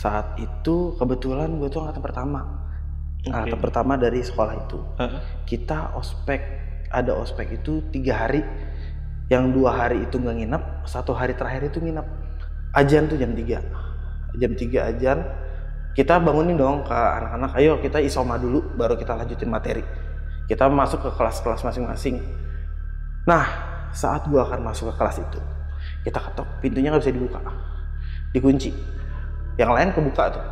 Saat itu kebetulan gue tuh angkatan pertama. Angkatan pertama dari sekolah itu. Kita ospek, ada ospek itu 3 hari. Yang 2 hari itu nggak nginep, 1 hari terakhir itu nginep. Ajan tuh jam 3. Jam 3 ajan, kita bangunin dong ke anak-anak, ayo kita isoma dulu, baru kita lanjutin materi. Kita masuk ke kelas-kelas masing-masing. Nah, saat gua akan masuk ke kelas itu, kita ketok, pintunya nggak bisa dibuka, dikunci. Yang lain kebuka tuh.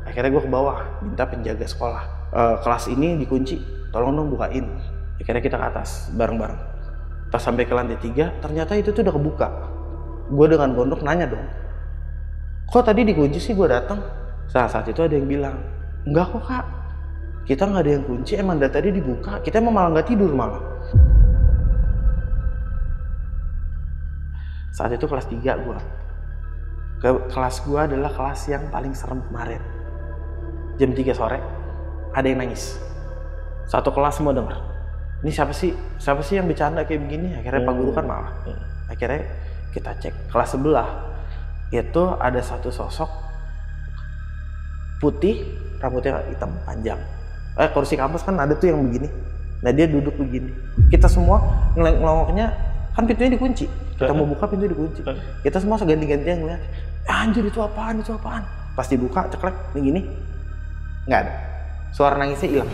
Akhirnya gua ke bawah, minta penjaga sekolah, kelas ini dikunci, tolong dong bukain. Akhirnya kita ke atas bareng-bareng. Pas sampai ke lantai 3, ternyata itu tuh udah kebuka. Gue dengan gondok nanya dong, kok tadi dikunci sih gue datang? Saat itu ada yang bilang, enggak kok kak, kita nggak ada yang kunci, emang dari tadi dibuka, kita emang malah nggak tidur malah. Saat itu kelas 3 gue. Kelas gue adalah kelas yang paling serem kemarin. Jam 3 sore, ada yang nangis. Satu kelas semua denger. Ini siapa sih yang bercanda kayak begini? Akhirnya Pak Guru kan malah. Akhirnya kita cek kelas sebelah, itu ada satu sosok putih, rambutnya hitam panjang. Kursi kampus kan ada tuh yang begini. Nah dia duduk begini. Kita semua ngelongoknya, kan pintunya dikunci. Kita mau buka pintu dikunci. Kita semua seganti-gantian ngeliat, anjir itu apaan? Pas dibuka ceklek begini, nggak ada. Suara nangisnya hilang.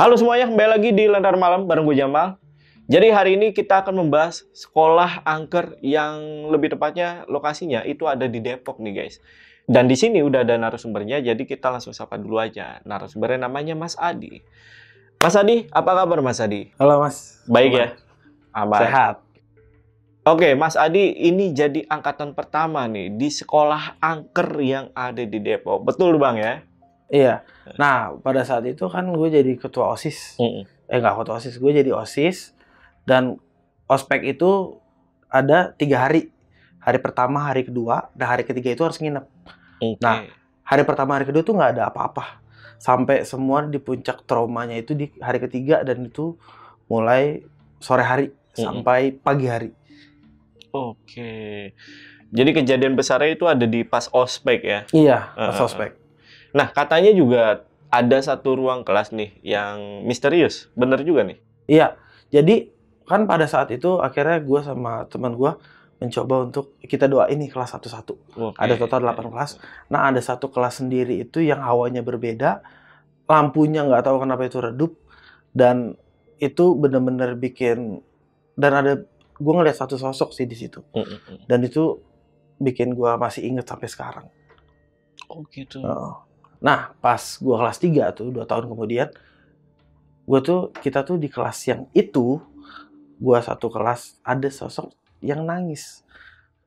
Halo semuanya, kembali lagi di Lentar Malam bareng gue Jamal. Jadi hari ini kita akan membahas sekolah angker yang lebih tepatnya lokasinya itu ada di Depok nih guys. Dan di sini udah ada narasumbernya, jadi kita langsung sapa dulu aja. Narasumbernya namanya Mas Adi. Mas Adi, apa kabar Mas Adi? Halo Mas. Baik ya? Aman. Sehat. Oke, Mas Adi ini jadi angkatan pertama nih di sekolah angker yang ada di Depok. Betul Bang ya? Iya. Nah, pada saat itu kan gue jadi ketua OSIS. Nggak ketua OSIS, gue jadi OSIS. Dan ospek itu ada 3 hari. Hari pertama, hari kedua, dan hari ketiga itu harus nginep. Nah, hari pertama, hari kedua tuh nggak ada apa-apa. Sampai semua di puncak traumanya itu di hari ketiga, dan itu mulai sore hari sampai pagi hari. Oke. Jadi kejadian besarnya itu ada di pas ospek ya? Iya, pas ospek. Nah, katanya juga ada satu ruang kelas nih yang misterius. Bener juga nih? Iya. Jadi, kan pada saat itu akhirnya gue sama teman gue mencoba untuk kita doain nih kelas satu-satu. Ada total 8 kelas. Nah, ada satu kelas sendiri itu yang hawanya berbeda. Lampunya nggak tahu kenapa itu redup. Dan itu bener-bener bikin... Dan ada... Gue ngeliat satu sosok sih di situ. Dan itu bikin gue masih inget sampai sekarang. Oh gitu. Nah, pas gue kelas 3 tuh, 2 tahun kemudian, kita tuh di kelas yang itu, gue satu kelas, ada sosok yang nangis.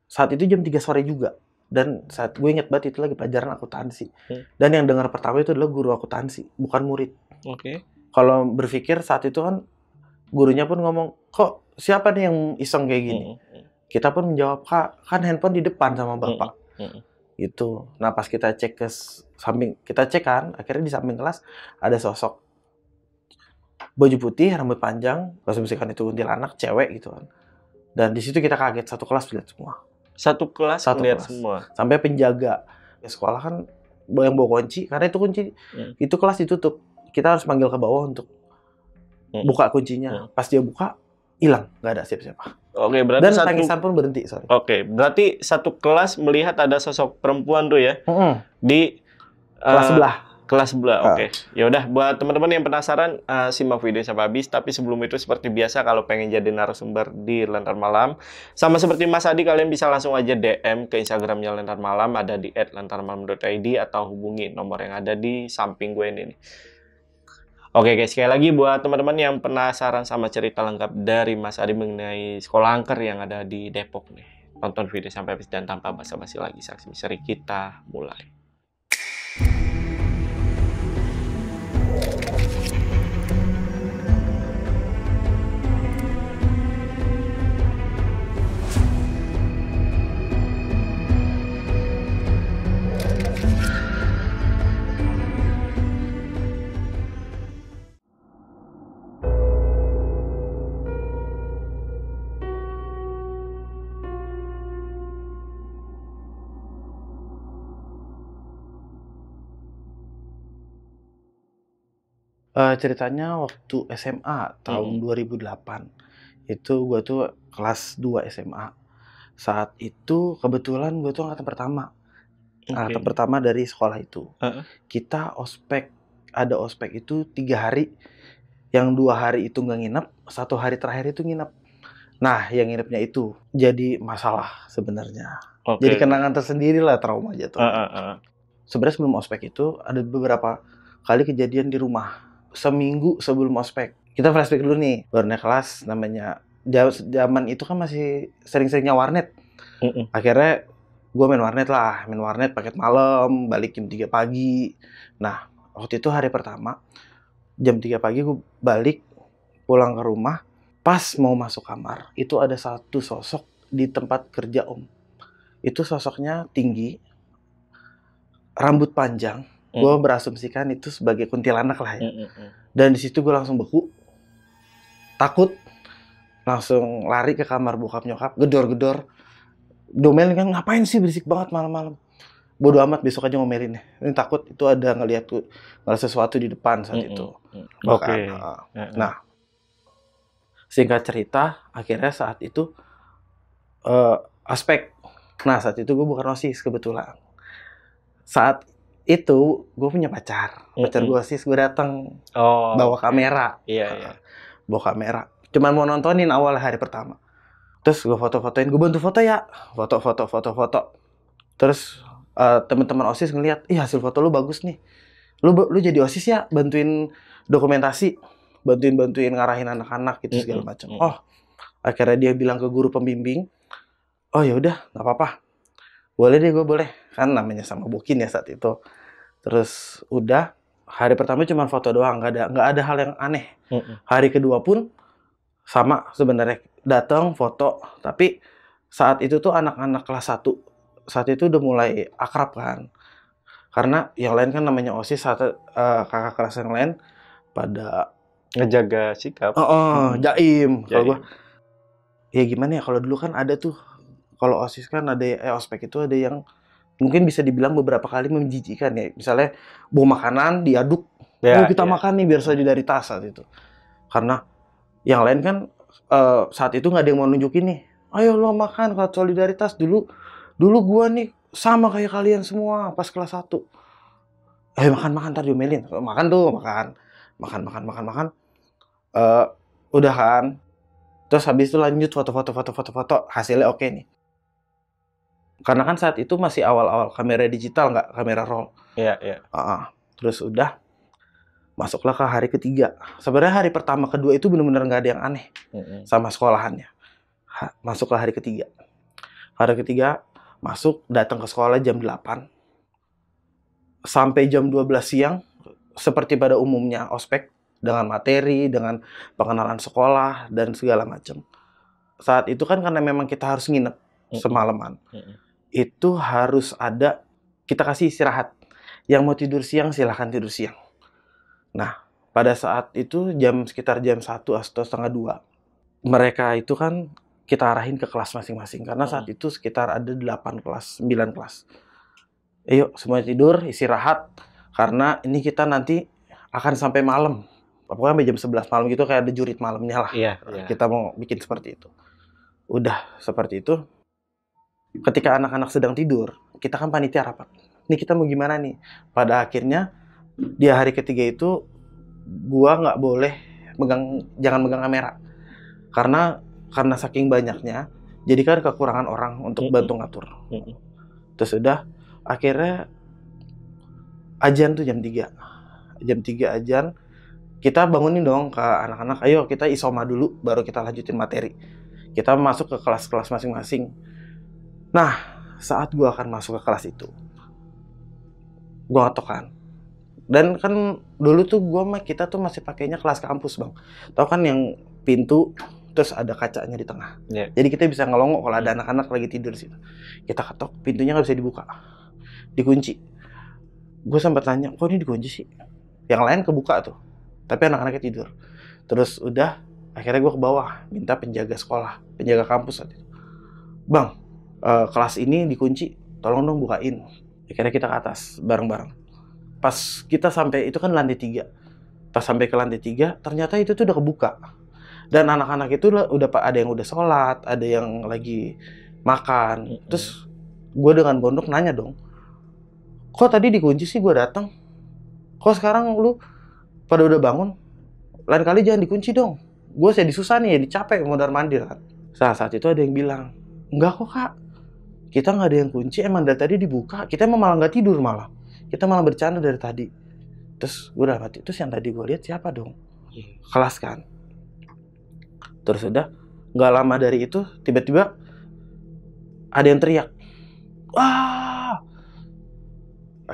Saat itu jam 3 sore juga. Dan saat gue inget banget itu lagi pelajaran akuntansi. Dan yang dengar pertama itu adalah guru akuntansi, bukan murid. Kalau berpikir saat itu kan, gurunya pun ngomong, kok siapa nih yang iseng kayak gini? Kita pun menjawab, Kak, kan handphone di depan sama Bapak. Itu. Nah, pas kita cek ke samping, kita cek kan, akhirnya di samping kelas ada sosok baju putih, rambut panjang, asumsikan itu kuntilanak, cewek gitu kan. Dan di situ kita kaget, satu kelas lihat semua. Satu kelas lihat semua. Sampai penjaga sekolah kan yang bawa kunci, karena itu kunci itu kelas ditutup. Kita harus manggil ke bawah untuk buka kuncinya. Pas dia buka, hilang, nggak ada siapa-siapa. Oke, berarti dan tangisan pun berhenti, sorry. Oke, berarti satu kelas melihat ada sosok perempuan tuh ya di kelas sebelah. Kelas sebelah, oke. Ya udah, buat teman-teman yang penasaran, simak video sampai habis. Tapi sebelum itu seperti biasa, kalau pengen jadi narasumber di Lentar Malam, sama seperti Mas Adi, kalian bisa langsung aja DM ke Instagramnya Lentar Malam, ada di @lentarmalam.id atau hubungi nomor yang ada di samping gue ini. Oke guys, sekali lagi buat teman-teman yang penasaran sama cerita lengkap dari Mas Adi mengenai sekolah angker yang ada di Depok nih, tonton video sampai habis dan tanpa basa-basi lagi, saksi misteri kita mulai. Ceritanya waktu SMA tahun 2008, itu gue tuh kelas 2 SMA. Saat itu kebetulan gue tuh angkatan pertama. Angkatan pertama dari sekolah itu. Kita ospek, ada ospek itu 3 hari, yang 2 hari itu nggak nginep, 1 hari terakhir itu nginep. Nah, yang nginepnya itu jadi masalah sebenarnya. Jadi kenangan tersendiri lah, trauma aja tuh. Sebenarnya sebelum ospek itu ada beberapa kali kejadian di rumah. Seminggu sebelum ospek. Kita flashback dulu nih. Baru naik kelas, namanya zaman itu kan masih sering-seringnya warnet. Akhirnya gue main warnet paket malam, balik jam 3 pagi. Nah, waktu itu hari pertama, jam 3 pagi gue balik, pulang ke rumah. Pas mau masuk kamar, itu ada satu sosok di tempat kerja om. Itu sosoknya tinggi, rambut panjang. Gue berasumsikan itu sebagai kuntilanak lah ya. Dan di situ gue langsung beku, takut, langsung lari ke kamar bokap nyokap, gedor-gedor. Domelin kan, ngapain sih berisik banget malam-malam. Bodoh amat, besok aja ngomelin. Ini takut itu ada ngeliat sesuatu di depan saat itu. Nah, singkat cerita, akhirnya saat itu aspek. Nah, saat itu gue bukan OSIS kebetulan. Saat itu gue punya pacar gue OSIS, gue datang bawa kamera. Bawa kamera. Cuman mau nontonin awal hari pertama. Terus gue foto-fotoin, gue bantu foto ya. Foto. Terus teman-teman OSIS ngeliat, ih hasil foto lu bagus nih. Lu jadi OSIS ya, bantuin dokumentasi, bantuin ngarahin anak-anak gitu segala macam. Oh, akhirnya dia bilang ke guru pembimbing, oh ya udah, nggak apa-apa, boleh deh, gue boleh, kan namanya sama Bokin ya saat itu. Terus udah, hari pertama cuma foto doang, nggak ada hal yang aneh. Hari kedua pun sama sebenarnya, datang foto, tapi saat itu tuh anak-anak kelas 1 saat itu udah mulai akrab kan, karena yang lain kan namanya OSIS, kakak kelas yang lain pada ngejaga sikap. Jaim. Kalau gue, ya gimana ya, kalau dulu kan ada tuh, kalau OSIS kan ada, ospek itu ada yang mungkin bisa dibilang beberapa kali menjijikan ya. Misalnya bawa makanan diaduk, kita makan nih biar solidaritas saat itu. Karena yang lain kan saat itu nggak ada yang mau nunjukin nih, ayo lo makan kalau solidaritas. Dulu gua nih sama kayak kalian semua pas kelas 1. Makan ntar diomelin. Makan. Udah kan. Terus habis itu lanjut foto. Hasilnya oke nih. Karena kan saat itu masih awal-awal kamera digital, nggak kamera roll. Iya. Terus udah, masuklah ke hari ketiga. Sebenarnya hari pertama, kedua itu benar-benar nggak ada yang aneh sama sekolahannya. Masuklah hari ketiga. Hari ketiga masuk, datang ke sekolah jam 8 sampai jam 12 siang seperti pada umumnya ospek, dengan materi, dengan pengenalan sekolah dan segala macam. Saat itu kan karena memang kita harus nginep semalaman. Itu harus ada, kita kasih istirahat. Yang mau tidur siang silahkan tidur siang. Nah, pada saat itu sekitar jam 1 atau setengah 2, mereka itu kan kita arahin ke kelas masing-masing. Karena saat itu sekitar ada 8 kelas, 9 kelas. Ayo, semua tidur, istirahat. Karena ini kita nanti akan sampai malam. Pokoknya sampai jam 11 malam gitu, kayak ada jurit malamnya lah. Kita mau bikin seperti itu. Udah, seperti itu. Ketika anak-anak sedang tidur, kita kan panitia rapat. Ini kita mau gimana nih? Pada akhirnya, di hari ketiga itu, gua nggak boleh jangan megang kamera. Karena saking banyaknya, jadi kan kekurangan orang untuk bantu ngatur. Terus udah, akhirnya ajan tuh jam 3. Jam 3 ajan, kita bangunin dong ke anak-anak, ayo kita isoma dulu, baru kita lanjutin materi. Kita masuk ke kelas-kelas masing-masing. Nah, saat gua akan masuk ke kelas itu, gua ngetok kan. Dan kan dulu tuh kita tuh masih pakainya kelas kampus, Bang. Tahu kan yang pintu terus ada kacanya di tengah. Jadi kita bisa ngelongok kalau ada anak-anak lagi tidur di situ. Kita ketok, pintunya nggak bisa dibuka, dikunci. Gue sempat tanya, kok ini dikunci sih? Yang lain kebuka tuh, tapi anak-anaknya tidur. Terus udah, akhirnya gue ke bawah, minta penjaga sekolah, penjaga kampus saat itu. Bang, kelas ini dikunci, tolong dong bukain. Akhirnya kita ke atas, bareng-bareng. Pas kita sampai, itu kan lantai 3. Pas sampai ke lantai 3, ternyata itu tuh udah kebuka. Dan anak-anak itu udah ada yang udah sholat, ada yang lagi makan. Terus gue dengan gondok nanya dong, kok tadi dikunci sih gue datang? Kok sekarang lu pada udah bangun? Lain kali jangan dikunci dong. Gue saya disusah nih ya, dicapek mondar-mandir kan. Saat itu ada yang bilang, enggak kok kak, kita nggak ada yang kunci, emang dari tadi dibuka. Kita emang malah nggak tidur malah. Kita malah bercanda dari tadi. Terus gue udah mati. Terus yang tadi gue lihat siapa dong? Kelas kan. Terus udah nggak lama dari itu tiba-tiba ada yang teriak. Wah!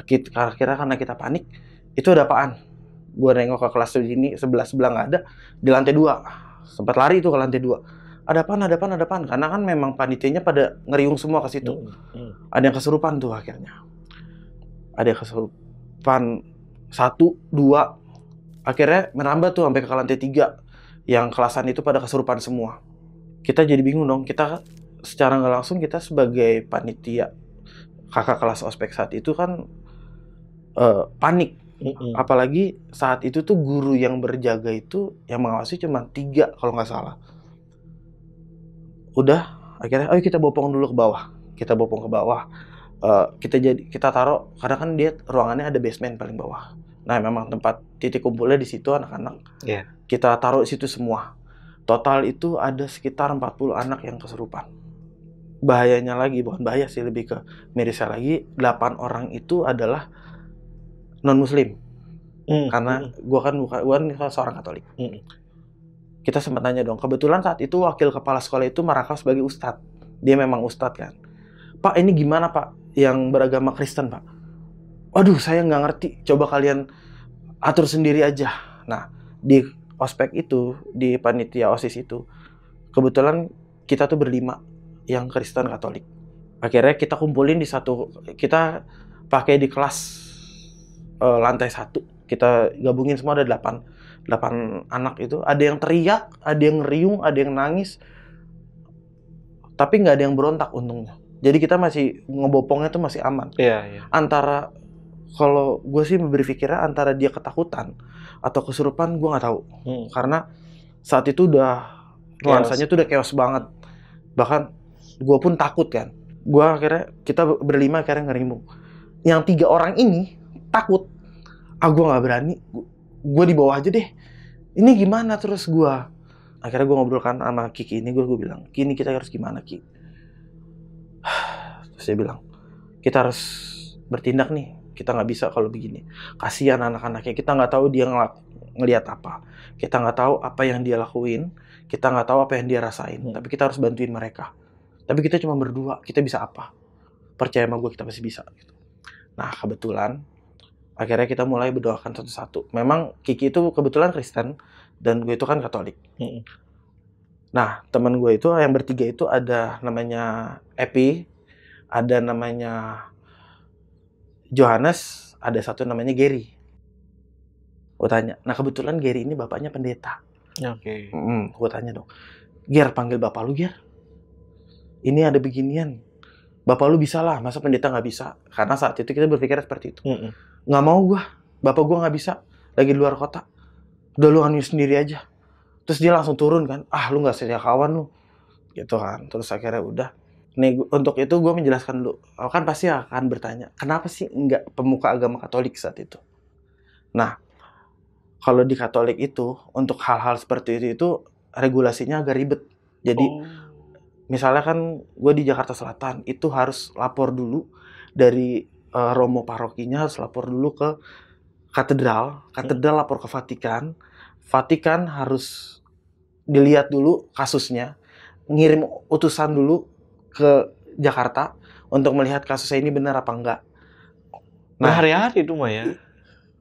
Kira-kira karena kita panik, itu ada apaan? Gue nengok ke kelas ini sebelah nggak ada. Di lantai 2 sempat lari itu ke lantai 2. Ada apaan? Karena kan memang panitianya pada ngeriung semua ke situ. Ada yang kesurupan tuh akhirnya. Ada yang kesurupan 1, 2, akhirnya merambah tuh sampai ke lantai 3. Yang kelasan itu pada kesurupan semua. Kita jadi bingung dong. Kita secara nggak langsung kita sebagai panitia kakak kelas ospek saat itu kan panik. Apalagi saat itu tuh guru yang berjaga itu yang mengawasi cuma 3 kalau nggak salah. Udah akhirnya ayo kita bopong dulu ke bawah. Kita bopong ke bawah. Kita taruh karena kan dia ruangannya ada basement paling bawah. Nah memang tempat titik kumpulnya di situ anak-anak. Kita taruh di situ semua. Total itu ada sekitar 40 anak yang kesurupan. Bahayanya lagi, bukan bahaya sih, lebih ke mirisnya lagi, 8 orang itu adalah non-muslim. Karena gue kan seorang Katolik. Kita sempat nanya dong, kebetulan saat itu wakil kepala sekolah itu merangkap sebagai ustadz. Dia memang ustadz kan. Pak ini gimana pak yang beragama Kristen pak? Waduh saya nggak ngerti, coba kalian atur sendiri aja. Nah di ospek itu, di panitia OSIS itu, kebetulan kita tuh berlima yang Kristen Katolik. Akhirnya kita kumpulin di satu, kita pakai di kelas lantai 1. Kita gabungin semua ada 8 anak itu. Ada yang teriak, ada yang ngeriung, ada yang nangis. Tapi nggak ada yang berontak untungnya. Jadi kita masih ngebopongnya tuh masih aman. Antara, kalau gue sih berpikirnya antara dia ketakutan atau kesurupan gue nggak tahu. Karena saat itu udah nuansanya tuh udah chaos banget. Bahkan gue pun takut kan. Kita berlima akhirnya ngerimu. Yang 3 orang ini takut. Gue nggak berani. Gue di bawah aja deh. Ini gimana terus gue? Akhirnya gue ngobrol kan sama Kiki ini. Gue bilang, Kini kita harus gimana Ki? Terus dia bilang, kita harus bertindak nih. Kita nggak bisa kalau begini. Kasihan anak-anaknya. Kita nggak tahu dia ngelihat apa. Kita nggak tahu apa yang dia lakuin. Kita nggak tahu apa yang dia rasain. Tapi kita harus bantuin mereka. Tapi kita cuma berdua. Kita bisa apa? Percaya sama gue, kita pasti bisa. Nah kebetulan akhirnya kita mulai berdoakan satu-satu. Memang Kiki itu kebetulan Kristen dan gue itu kan Katolik. Nah teman gue itu yang bertiga itu ada namanya Epi, ada namanya Johannes, ada satu namanya Gary. Gue tanya, nah kebetulan Gary ini bapaknya pendeta. Gue tanya dong, Ger panggil bapak lu Ger. Ini ada beginian. Bapak lu bisa lah, masa pendeta nggak bisa? Karena saat itu kita berpikir seperti itu. Nggak mau gue, bapak gue nggak bisa, lagi di luar kota. Udah lu anuin sendiri aja. Terus dia langsung turun kan, lu nggak setia kawan lu, gitu kan. Terus akhirnya udah. Nih untuk itu gue menjelaskan dulu. Kan pasti akan bertanya, kenapa sih nggak pemuka agama Katolik saat itu? Nah, kalau di Katolik itu untuk hal-hal seperti itu regulasinya agak ribet. Jadi misalnya kan gue di Jakarta Selatan itu harus lapor dulu dari Romo parokinya, harus lapor dulu ke katedral, lapor ke Vatikan harus dilihat dulu kasusnya, ngirim utusan dulu ke Jakarta untuk melihat kasusnya ini benar apa enggak. Nah hari-hari itu mah ya.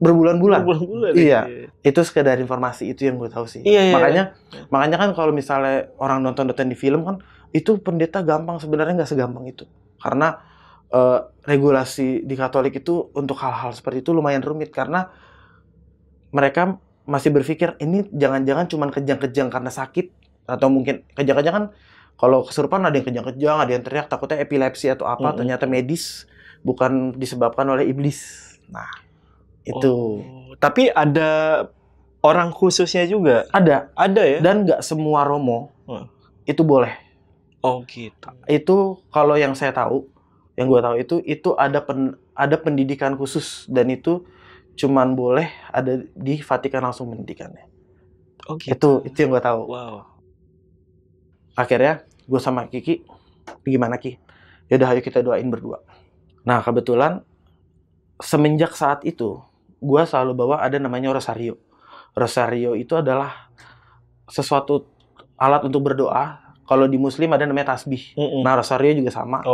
Berbulan-bulan. Iya. Itu sekedar informasi itu yang gue tahu sih. Makanya kan kalau misalnya orang nonton di film kan, itu pendeta gampang, sebenarnya nggak segampang itu. Karena regulasi di Katolik itu untuk hal-hal seperti itu lumayan rumit. Karena mereka masih berpikir ini jangan-jangan cuma kejang-kejang karena sakit. Atau mungkin kejang-kejang kan, kalau kesurupan ada yang kejang-kejang, ada yang teriak, takutnya epilepsi atau apa. Ternyata medis, bukan disebabkan oleh iblis. Nah itu. Tapi ada orang khususnya juga? Ada ya? Dan nggak semua romo itu boleh. Oh gitu. Itu kalau yang saya tahu, yang gue tahu itu ada pendidikan khusus, dan itu cuman boleh ada di Vatikan langsung pendidikannya. Oh gitu. Itu yang gue tahu. Wow. Akhirnya gue sama Kiki, gimana Ki? Yaudah ayo kita doain berdua. Nah kebetulan semenjak saat itu gue selalu bawa ada namanya rosario. Rosario itu adalah sesuatu alat untuk berdoa. Kalau di Muslim ada namanya tasbih. Nah rosario juga sama.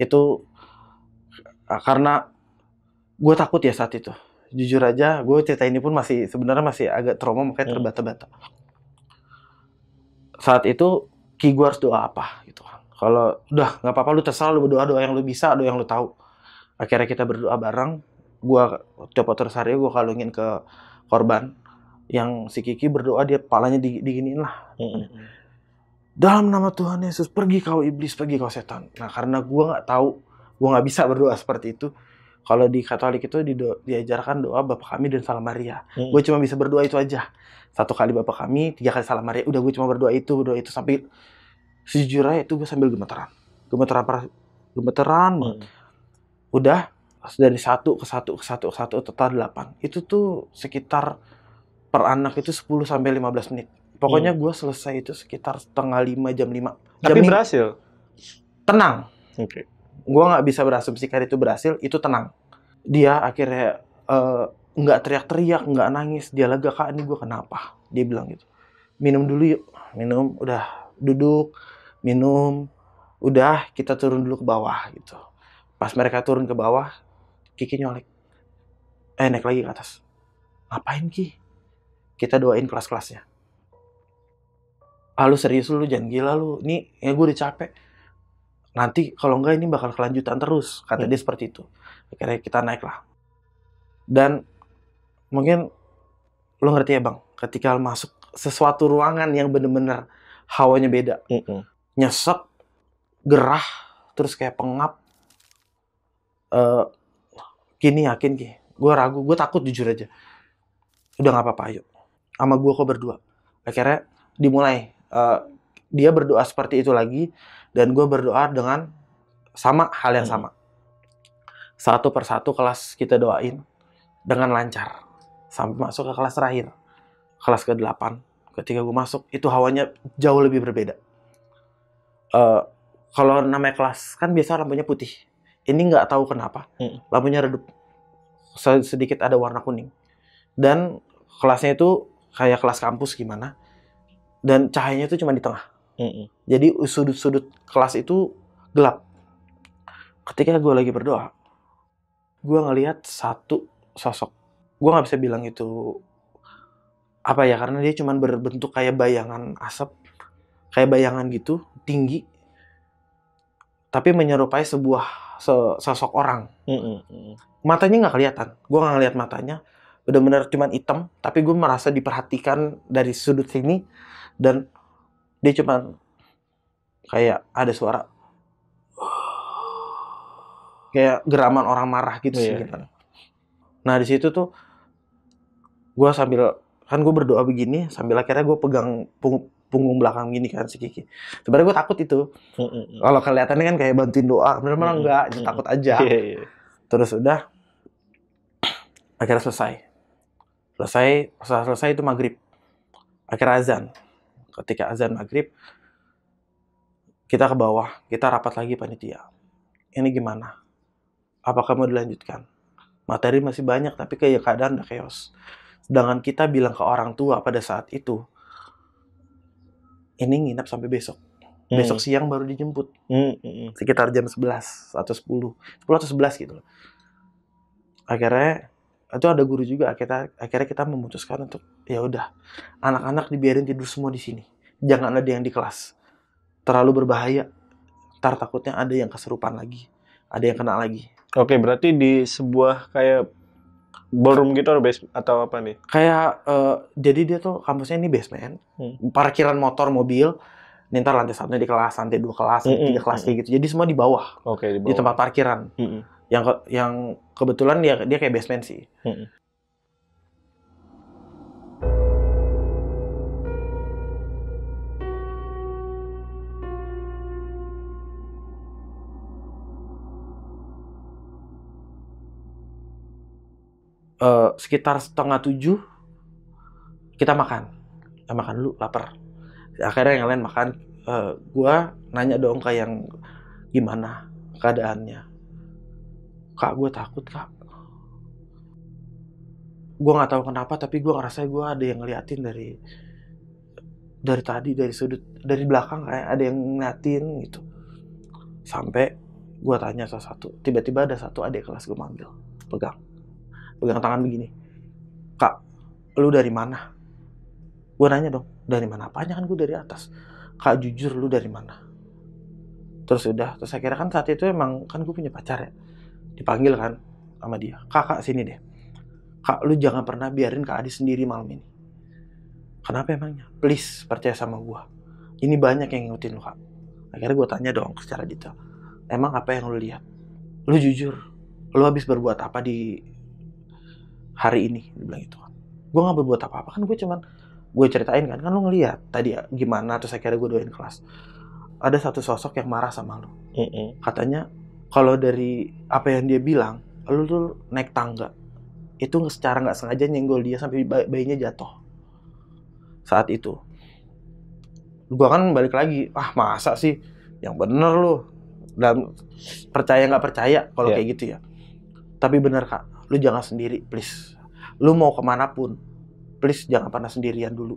Itu karena gue takut ya saat itu. Jujur aja, gue cerita ini pun sebenarnya masih agak trauma, makanya terbata-bata. Saat itu Ki, gue harus doa apa gitu. Kalau udah nggak apa-apa, lu terserah, lu berdoa yang lu bisa, doa yang lu tahu. Akhirnya kita berdoa bareng. Gue copot rosario, gue kalungin ke korban. Yang si Kiki berdoa, dia kepalanya diginiin lah. Dalam nama Tuhan Yesus, pergi kau iblis, pergi kau setan. Nah karena gue nggak tahu, gue nggak bisa berdoa seperti itu. Kalau di Katolik itu diajarkan doa Bapa Kami dan Salam Maria. Gue cuma bisa berdoa itu aja. 1 kali Bapa Kami, 3 kali Salam Maria. Udah gue cuma berdoa itu sampai sejujurnya itu gue sambil gemeteran. Udah dari satu ke satu total 8. Itu tuh sekitar per anak itu 10 sampai 15 menit. Pokoknya gue selesai itu sekitar setengah 5, jam 5. Tapi berhasil? Tenang. Gue nggak bisa berasumsikan itu berhasil, itu tenang. Dia akhirnya nggak teriak-teriak, nggak nangis. Dia lega, Kak, ini gue kenapa? Dia bilang gitu. Minum dulu yuk. Minum, udah duduk, minum. Udah, kita turun dulu ke bawah gitu. Pas mereka turun ke bawah, Kiki nyolek. Naik lagi ke atas. Ngapain, Ki? Kita doain kelas-kelasnya. Lu serius lu, jangan gila lu. Nih, ya gue udah capek. Nanti kalau enggak ini bakal kelanjutan terus. Kata dia seperti itu. Akhirnya kita naik lah. Dan mungkin lo ngerti ya Bang, ketika masuk sesuatu ruangan yang bener-bener hawanya beda. Nyesek, gerah, terus kayak pengap. Kini yakin Ki. Gue ragu, gue takut jujur aja. Udah gak apa-apa, ayo. Sama gue kok berdua. Akhirnya dimulai. Dia berdoa seperti itu lagi. Dan gue berdoa dengan hal yang sama. Satu persatu kelas kita doain dengan lancar. Sampai masuk ke kelas terakhir. Kelas ke-8. Ketika gue masuk, itu hawanya jauh lebih berbeda. Kalau namanya kelas, kan biasa lampunya putih. Ini nggak tahu kenapa. Lampunya redup. Sedikit ada warna kuning. Dan kelasnya itu kayak kelas kampus gimana. Dan cahayanya itu cuma di tengah. Jadi sudut-sudut kelas itu gelap. Ketika gue lagi berdoa, gue ngelihat satu sosok. Gue nggak bisa bilang itu apa ya, karena dia cuma berbentuk kayak bayangan asap, kayak bayangan gitu, tinggi, tapi menyerupai sebuah sosok orang. Matanya nggak kelihatan. Gue nggak ngelihat matanya, benar-benar cuma hitam. Tapi gue merasa diperhatikan dari sudut sini, dan dia cuma kayak ada suara kayak geraman orang marah gitu sih. Nah di situ tuh gue sambil, kan gue berdoa begini sambil akhirnya gue pegang punggung belakang gini kan si Kiki. Sebenarnya gue takut itu. Kalau kelihatannya kan kayak bantuin doa, benar-benar enggak, takut aja. Terus udah akhirnya selesai itu maghrib. Akhirnya azan. Ketika azan maghrib, kita ke bawah, kita rapat lagi panitia. Ini gimana? Apakah mau dilanjutkan? Materi masih banyak, tapi kayak keadaan udah chaos. Sedangkan kita bilang ke orang tua pada saat itu, ini nginap sampai besok. Besok siang baru dijemput. Sekitar jam 11 atau 10 atau 11 gitu. Akhirnya itu ada guru juga, akhirnya kita memutuskan untuk ya udah, anak-anak dibiarin tidur semua di sini. Jangan ada yang di kelas. Terlalu berbahaya. Ntar takutnya ada yang kesurupan lagi. Ada yang kena lagi. Oke, berarti di sebuah kayak ballroom gitu atau apa nih? Kayak, jadi dia tuh kampusnya ini basement. Parkiran motor, mobil. Ini ntar lantai 1 di kelas, lantai 2 kelas, lantai 3 kelas kayak gitu. Jadi semua di bawah. Oke, di bawah. Di tempat parkiran. Yang kebetulan dia kayak basement sih. sekitar 6:30 kita makan dulu, lapar. Akhirnya yang lain makan. Gua nanya dong ke yang gimana keadaannya. Kak, gue takut kak. Gue nggak tahu kenapa, tapi gue ngerasa gue ada yang ngeliatin dari tadi, dari sudut, dari belakang kayak ada yang ngeliatin gitu. Sampai gue tanya satu-satu, tiba-tiba ada satu adik kelas gue manggil, pegang tangan begini, kak, lu dari mana? Gue nanya dong, dari mana? Apanya, kan gue dari atas. Kak, jujur lu dari mana? Terus akhirnya kan saat itu emang kan gue punya pacar ya, dipanggil kan sama dia, kak sini deh, kak lu jangan pernah biarin Kak Adi sendiri malam ini. Kenapa emangnya? Please percaya sama gue, ini banyak yang ngikutin lu kak. Akhirnya gue tanya dong secara detail, emang apa yang lu lihat? Lu jujur, lu habis berbuat apa di hari ini? Dia bilang gitu kan. Gue gak berbuat apa-apa kan, gue ceritain kan lu ngeliat tadi gimana. Terus akhirnya gue doain kelas. Ada satu sosok yang marah sama lu. Katanya kalau dari apa yang dia bilang, lu tuh naik tangga itu secara nggak sengaja nyenggol dia sampai bayinya jatuh. Saat itu gue kan balik lagi, masa sih, yang bener lu, dan percaya nggak percaya kalau kayak gitu ya. Tapi bener kak, lu jangan sendiri please. Lu mau kemanapun please jangan pernah sendirian dulu,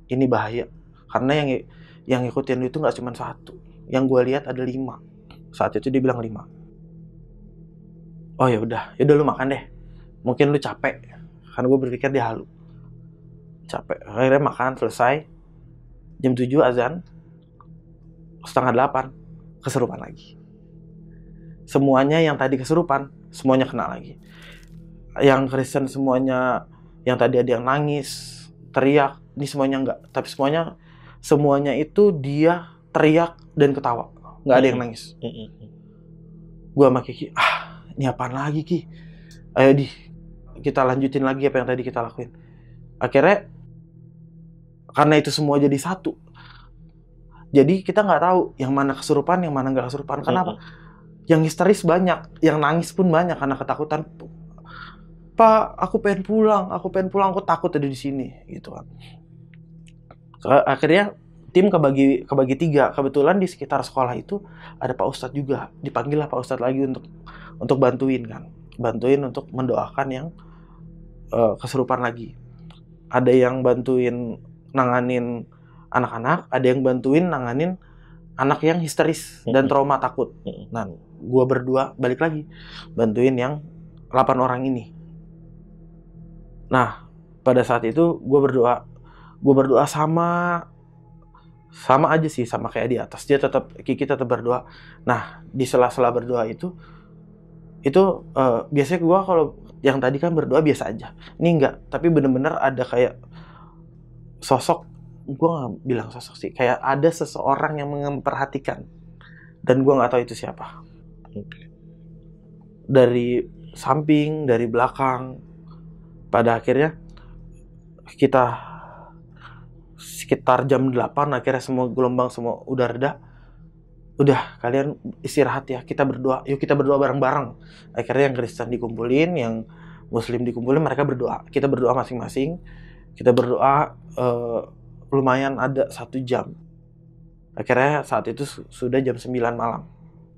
ini bahaya. Karena yang ngikutin lu itu nggak cuma satu, yang gue lihat ada 5. Saat itu dia bilang 5. Oh ya udah lu makan deh, mungkin lu capek. Karena gue berpikir dia halu, capek. Akhirnya makan selesai, jam 7 azan, 7:30 kesurupan lagi. Semuanya yang tadi kesurupan, semuanya kena lagi. Yang Kristen semuanya, yang tadi ada yang nangis, teriak, ini semuanya enggak. Tapi semuanya itu dia teriak dan ketawa, nggak ada yang nangis. Gue sama Kiki, ini apaan lagi Ki? Ayo kita lanjutin lagi apa yang tadi kita lakuin. Akhirnya karena itu semua jadi satu, jadi kita nggak tahu yang mana kesurupan, yang mana nggak kesurupan. Kenapa? Yang histeris banyak, yang nangis pun banyak karena ketakutan. Pak, aku pengen pulang, aku takut ada di sini, gitu kan. Akhirnya tim kebagi 3. Kebetulan di sekitar sekolah itu ada Pak Ustadz juga, dipanggil lah Pak Ustadz lagi untuk bantuin untuk mendoakan yang kesurupan lagi. Ada yang bantuin nanganin anak-anak, ada yang bantuin nanganin anak yang histeris dan trauma takut. Nah, gue berdua balik lagi bantuin yang 8 orang ini. Nah, pada saat itu gue berdoa sama aja sih, sama kayak di atas. Kiki tetap berdoa. Nah, di sela-sela berdoa itu biasanya gue kalau yang tadi kan berdoa biasa aja. Ini enggak, tapi bener-bener ada kayak sosok, gue nggak bilang sosok sih, kayak ada seseorang yang memperhatikan, dan gue nggak tahu itu siapa. Dari samping, dari belakang. Pada akhirnya kita sekitar jam 8 akhirnya semua gelombang semua udah reda. Udah, kalian istirahat ya, kita berdoa. Yuk kita berdoa bareng-bareng. Akhirnya yang Kristen dikumpulin, yang Muslim dikumpulin, mereka berdoa. Kita berdoa masing-masing. Kita berdoa lumayan ada 1 jam. Akhirnya saat itu sudah jam 9 malam.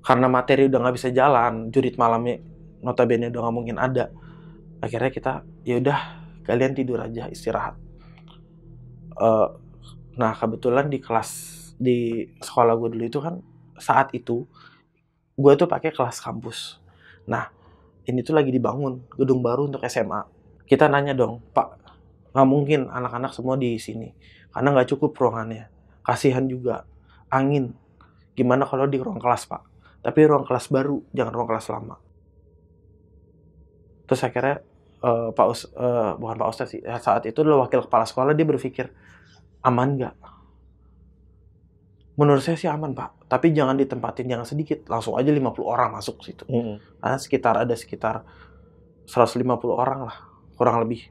Karena materi udah nggak bisa jalan, jurit malamnya notabene udah nggak mungkin ada. Akhirnya kita, ya udah kalian tidur aja, istirahat. Nah kebetulan di sekolah gue dulu itu kan, saat itu gue tuh pakai kelas kampus. Nah ini tuh lagi dibangun gedung baru untuk SMA. Kita nanya dong, Pak, nggak mungkin anak-anak semua di sini karena nggak cukup ruangannya. Kasihan juga angin. Gimana kalau di ruang kelas Pak? Tapi ruang kelas baru, jangan ruang kelas lama. Terus akhirnya bukan Pak Ustadz sih, saat itu adalah wakil kepala sekolah, dia berpikir, aman nggak? Menurut saya sih aman Pak, tapi jangan ditempatin, jangan sedikit, langsung aja 50 orang masuk situ. Karena ada sekitar 150 orang lah, kurang lebih.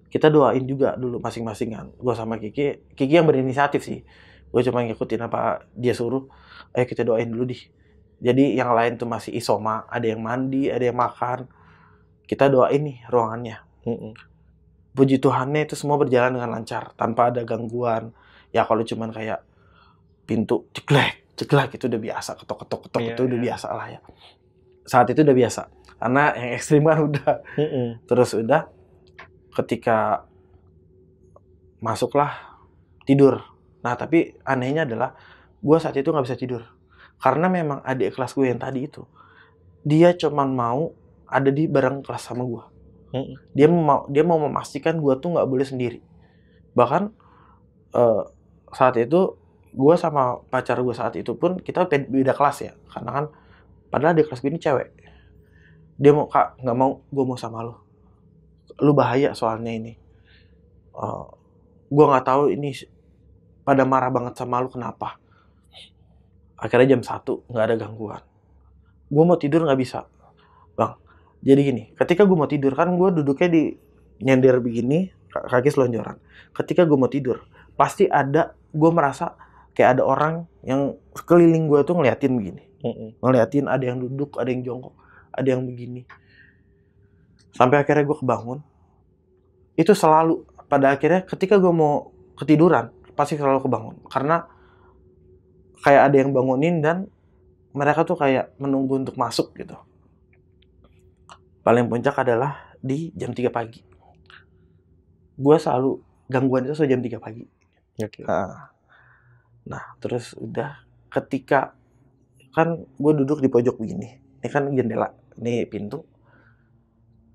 Kita doain juga dulu masing-masing kan. Gue sama Kiki yang berinisiatif sih. Gue cuma ngikutin apa dia suruh, ayo kita doain dulu Jadi yang lain tuh masih isoma, ada yang mandi, ada yang makan. kita doain nih ruangannya. Puji Tuhannya itu semua berjalan dengan lancar tanpa ada gangguan. Ya kalau cuman kayak pintu ceklek itu udah biasa, ketok itu udah biasa lah ya. Saat itu udah biasa karena yang ekstrim kan udah. Terus udah ketika masuklah tidur. Nah tapi anehnya adalah gue saat itu nggak bisa tidur karena memang adik kelas gue yang tadi itu dia cuman mau ada di bareng kelas sama gue. Dia mau memastikan gue tuh nggak boleh sendiri. Bahkan saat itu gue sama pacar gue saat itu pun kita beda kelas ya, karena kan padahal adik kelas gue ini cewek. Dia mau, kak nggak mau, gue mau sama lu bahaya soalnya ini. Gue nggak tahu ini pada marah banget sama lu kenapa. Akhirnya jam 1 nggak ada gangguan. Gue mau tidur nggak bisa, bang. Jadi gini, ketika gue mau tidur kan gue duduknya di nyender begini, kaki selonjoran. Ketika gue mau tidur, pasti ada, gue merasa kayak ada orang yang sekeliling gue tuh ngeliatin begini. Ngeliatin ada yang duduk, ada yang jongkok, ada yang begini. Sampai akhirnya gue kebangun. Itu selalu, pada akhirnya ketika gue mau ketiduran, pasti selalu kebangun. Karena kayak ada yang bangunin dan mereka tuh kayak menunggu untuk masuk gitu. Paling puncak adalah di jam 3 pagi. Gue selalu gangguan itu jam 3 pagi. Okay. Nah, terus udah ketika kan gue duduk di pojok begini. Ini kan jendela, ini pintu.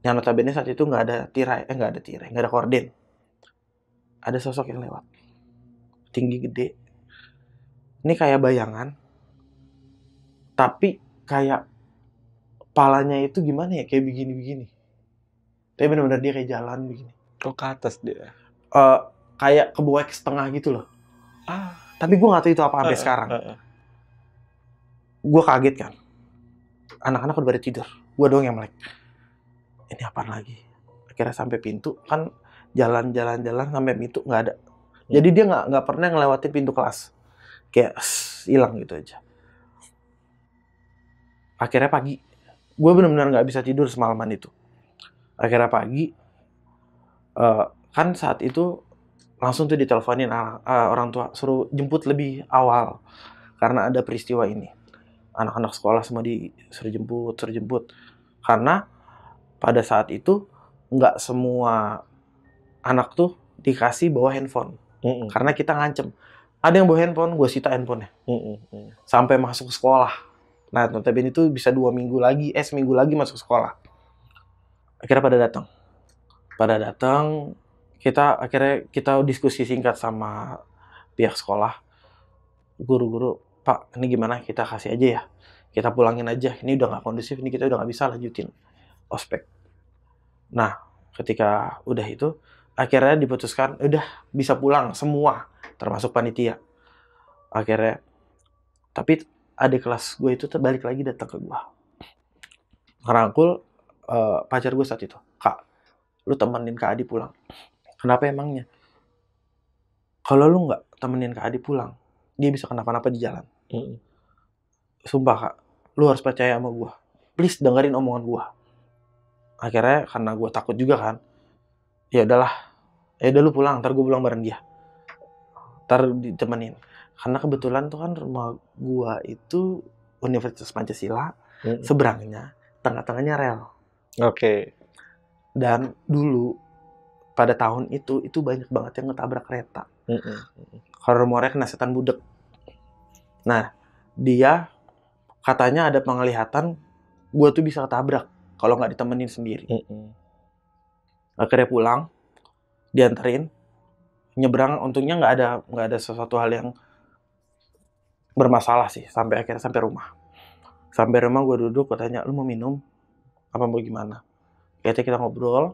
Yang notabene saat itu nggak ada tirai, nggak ada korden. Ada sosok yang lewat. Tinggi gede. Ini kayak bayangan. Tapi kayak kepalanya itu gimana ya, kayak begini-begini. Tapi benar-benar dia kayak jalan begini. Oh, ke atas dia? Kayak ke bawah ke setengah gitu loh. Tapi gue gak tahu itu apa sampai sekarang. Gue kaget kan. Anak-anak udah pada tidur. Gue doang yang melek. Ini apaan lagi? Akhirnya sampai pintu. Kan jalan-jalan sampai pintu gak ada. Jadi dia gak pernah ngelewatin pintu kelas. Kayak hilang gitu aja. Akhirnya pagi. Gue benar-benar nggak bisa tidur semalaman itu. Akhirnya pagi, kan saat itu langsung tuh diteleponin orang tua suruh jemput lebih awal karena ada peristiwa ini. Anak-anak sekolah semua disuruh jemput. Karena pada saat itu nggak semua anak tuh dikasih bawa handphone. Karena kita ngancem. Ada yang bawa handphone, gue sita handphonenya. Sampai masuk sekolah. Nah, notabene itu bisa seminggu lagi masuk sekolah. Akhirnya pada datang, akhirnya kita diskusi singkat sama pihak sekolah. Guru-guru, Pak, ini gimana? Kita kasih aja ya. Kita pulangin aja. Ini udah nggak kondusif, ini kita udah nggak bisa lanjutin ospek. Nah, ketika udah itu, akhirnya diputuskan, udah bisa pulang semua, termasuk panitia. Akhirnya, tapi adik kelas gue itu terbalik lagi datang ke gue. Ngerangkul pacar gue saat itu. Kak, lu temenin Kak Adi pulang. Kenapa emangnya? Kalau lu nggak temenin Kak Adi pulang, dia bisa kenapa-napa di jalan. Sumpah Kak, lu harus percaya sama gue. Please dengerin omongan gue. Akhirnya karena gue takut juga kan, ya udahlah, lu pulang, ntar gue pulang bareng dia. Ntar ditemenin. Karena kebetulan tuh kan rumah gua itu Universitas Pancasila, seberangnya, tengah-tengahnya rel. Oke. Dan dulu, pada tahun itu banyak banget yang ngetabrak kereta. Kalau rumornya kena setan budek. Nah, dia katanya ada penglihatan gua tuh bisa ketabrak kalau nggak ditemenin sendiri. Akhirnya pulang, dianterin, nyebrang. Untungnya nggak ada sesuatu hal yang bermasalah sih, sampai rumah. Sampai rumah gue duduk, gue tanya, lu mau minum? Apa mau gimana? Kayaknya kita ngobrol,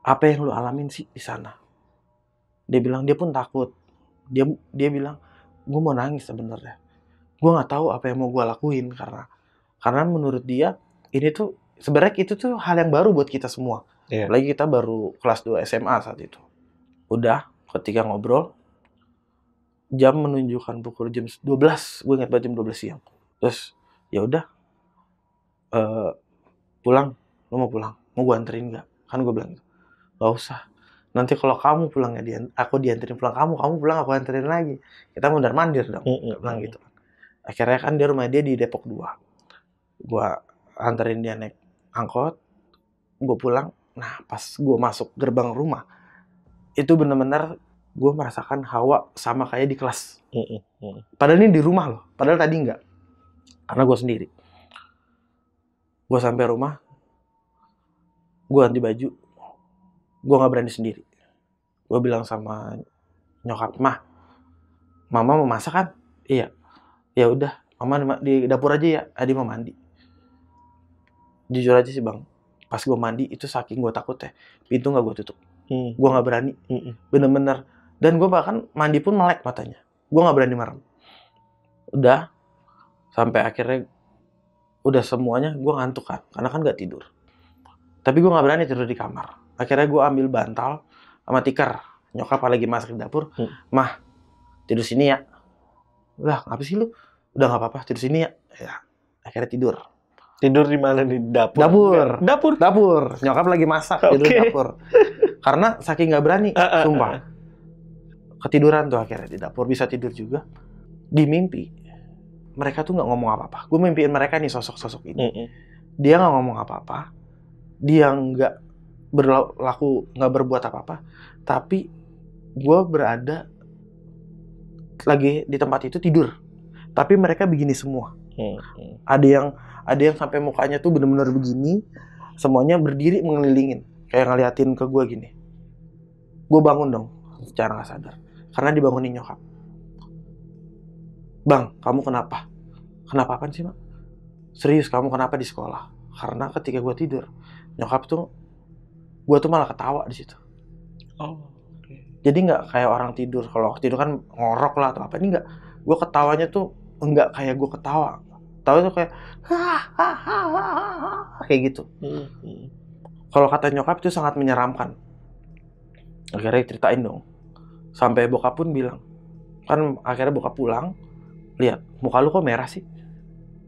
apa yang lu alamin sih di sana? Dia bilang, dia pun takut. Dia bilang, gue mau nangis sebenarnya. Gue nggak tahu apa yang mau gue lakuin, karena menurut dia, ini tuh, sebenarnya itu tuh hal yang baru buat kita semua. Apalagi kita baru kelas 2 SMA saat itu. Udah, ketika ngobrol, jam menunjukkan pukul jam 12, gue ingat banget jam 12 siang. Terus ya udah, pulang, lo mau pulang? mau gue anterin nggak? Kan gue bilang gitu. Gak usah. Nanti kalau kamu pulang aku dianterin pulang, kamu pulang aku anterin lagi. Kita mondar-mandir dong. Gue bilang gitu. Akhirnya kan rumah dia di Depok 2. Gue anterin dia naik angkot, gue pulang. Nah pas gue masuk gerbang rumah, itu benar-benar gue merasakan hawa sama kayak di kelas. Padahal ini di rumah loh, padahal tadi enggak. Karena gue sendiri. Gue sampai rumah, gue ganti baju, gue nggak berani sendiri. Gue bilang sama nyokap, mama mau masak kan? Iya. Ya udah, mama di dapur aja ya. Adi mau mandi. Jujur aja sih bang, pas gue mandi itu saking gue takut ya, pintu nggak gue tutup. Gue nggak berani, bener-bener. Dan gue bahkan mandi pun melek matanya. Gue nggak berani merem. Udah, sampai akhirnya udah semuanya gue ngantuk kan, karena kan nggak tidur. Tapi gue nggak berani tidur di kamar. Akhirnya gue ambil bantal sama tikar. Nyokap lagi masak di dapur, mah tidur sini ya. Udah, ngapa sih lu? Udah nggak apa-apa, tidur sini ya. Ya, akhirnya tidur. Tidur di mana? Di dapur? Dapur. Nyokap lagi masak, tidur di dapur. Karena saking nggak berani, sumpah. Ketiduran tuh akhirnya di dapur, bisa tidur juga. Di mimpi, mereka tuh nggak ngomong apa-apa. Gue mimpiin mereka nih sosok-sosok ini. Dia nggak ngomong apa-apa, dia nggak nggak berbuat apa-apa. Tapi gue berada lagi di tempat itu tidur. Tapi mereka begini semua. Ada yang sampai mukanya tuh bener-bener begini, semuanya berdiri mengelilingin, kayak ngeliatin ke gue gini. Gue bangun dong, secara nggak sadar, karena dibangunin nyokap. Bang, kamu kenapa? Kenapa apaan sih, Mak? Serius, kamu kenapa di sekolah? Karena ketika gue tidur, nyokap tuh, gue tuh malah ketawa di situ. Jadi nggak kayak orang tidur. Kalau tidur kan ngorok lah atau apa, ini nggak. Gue ketawanya tuh nggak kayak gue ketawa. Tahu tuh kayak kayak gitu. Kalau kata nyokap itu sangat menyeramkan. Akhirnya ceritain dong. Sampai bokap pun bilang, kan akhirnya bokap pulang, lihat muka lu kok merah sih?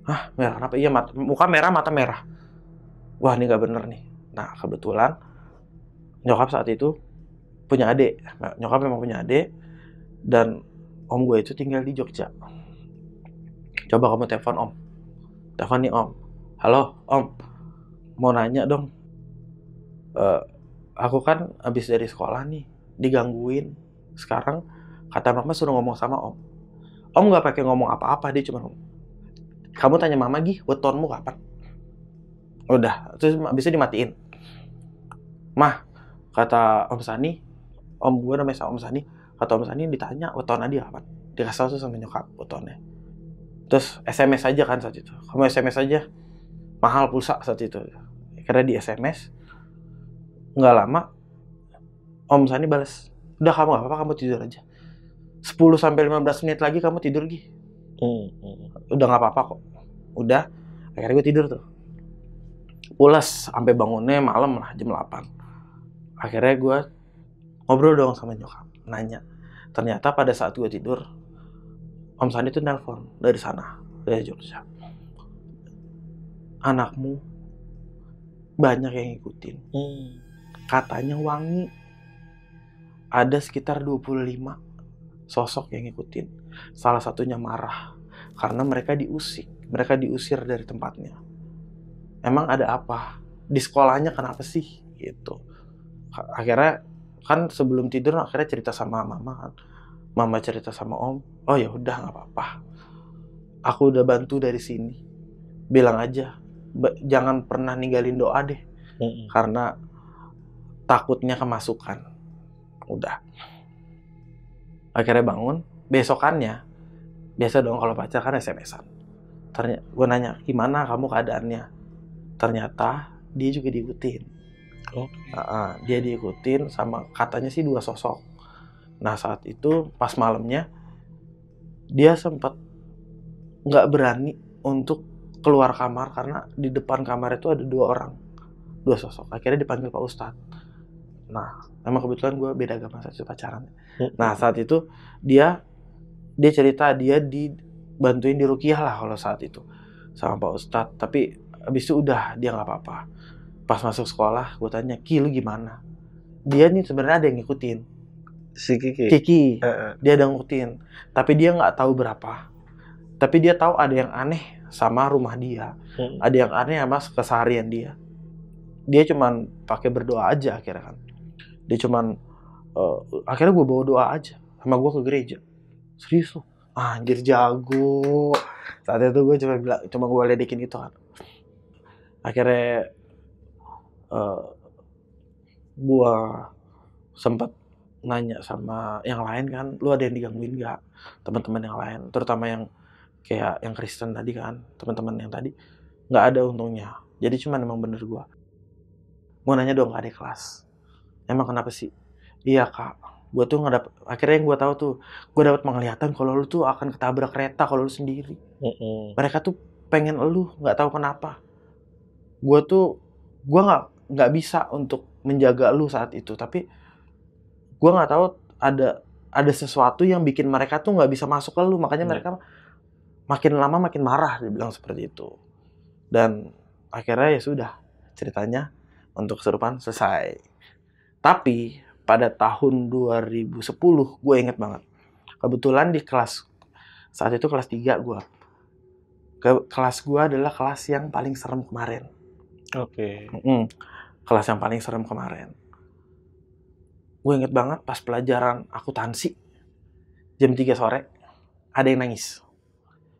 Hah, merah kenapa? Iya, muka merah, mata merah. Wah, ini nggak bener nih. Nah, kebetulan nyokap saat itu punya adik. Nyokap memang punya adik, dan om gue itu tinggal di Jogja. Coba kamu telepon om. Telepon nih om. Halo om, mau nanya dong. Aku kan abis dari sekolah nih, digangguin. Sekarang kata mama suruh ngomong sama om. Om nggak pakai ngomong apa-apa, dia cuma ngomong, kamu tanya mama Gi, wetonmu kapan? Udah, terus abisnya dimatiin. Mah, kata Om Sani, om gue namanya Om Sani, kata Om Sani ditanya weton dia kapan? Dikasih tahu sama nyokap wetonnya. Terus SMS aja kan saat itu. Kamu SMS aja, mahal pulsa saat itu. Karena di SMS, nggak lama, Om Sani balas, udah kamu gak apa-apa, kamu tidur aja. 10-15 menit lagi kamu tidur Gi. Udah gak apa-apa kok. Udah, akhirnya gue tidur tuh. Pulas, sampai bangunnya malam lah, jam 8. Akhirnya gue ngobrol dong sama nyokap, nanya. Ternyata pada saat gue tidur, Om Sandi tuh nelpon dari sana, dari Jogja. Anakmu banyak yang ngikutin. Katanya wangi. Ada sekitar 25 sosok yang ngikutin. Salah satunya marah karena mereka diusir dari tempatnya. Emang ada apa? Di sekolahnya kenapa sih? Gitu. Akhirnya kan sebelum tidur akhirnya cerita sama mama kan. Mama cerita sama om, oh ya udah nggak apa-apa. Aku udah bantu dari sini. Bilang aja, jangan pernah ninggalin doa deh, karena takutnya kemasukan. Udah. Akhirnya bangun. Besokannya, biasa dong kalau pacar kan SMS-an. Ternyata gue nanya, gimana kamu keadaannya? Ternyata dia juga diikutin. Dia diikutin sama katanya sih 2 sosok. Nah saat itu pas malamnya dia sempat nggak berani untuk keluar kamar karena di depan kamar itu ada 2 orang, 2 sosok. Akhirnya dipanggil Pak Ustadz. Nah emang kebetulan gue beda agama saat itu pacaran. Nah saat itu dia cerita dia dibantuin diruqyah lah kalau saat itu sama Pak Ustadz. Tapi abis itu udah dia nggak apa-apa. Pas masuk sekolah, gue tanya, Ki, lu gimana? Dia nih sebenarnya ada yang ngikutin. Si Kiki? Kiki, dia ada ngikutin. Tapi dia nggak tahu berapa. Tapi dia tahu ada yang aneh sama rumah dia. Ada yang aneh sama keseharian dia. Dia cuman pakai berdoa aja akhirnya kan. Dia cuman, akhirnya gue bawa doa aja. Sama gue ke gereja. Serius lu? Anjir jago. Saat itu gue cuma gue ledekin itu kan. Akhirnya gue sempat nanya sama yang lain kan, lu ada yang digangguin gak? Teman-teman yang lain, terutama yang kayak yang Kristen tadi kan, teman-teman yang tadi nggak ada untungnya. Jadi cuman emang bener gue nanya dong ke adik kelas, emang kenapa sih? Iya kak, gue tuh nggak dapet. Akhirnya yang gue tahu tuh, gue dapat penglihatan kalau lu tuh akan ketabrak kereta kalau lu sendiri. Mereka tuh pengen lu, nggak tahu kenapa. Gue nggak bisa untuk menjaga lu saat itu, tapi gue nggak tahu ada sesuatu yang bikin mereka tuh nggak bisa masuk ke lu, makanya mereka makin lama makin marah, dibilang seperti itu. Dan akhirnya ya sudah, ceritanya untuk kesurupan selesai. Tapi pada tahun 2010 gue inget banget, kebetulan di kelas saat itu kelas 3 gue. Kelas gue adalah kelas yang paling serem kemarin. Kelas yang paling serem kemarin. Gue inget banget pas pelajaran akuntansi jam 3 sore ada yang nangis.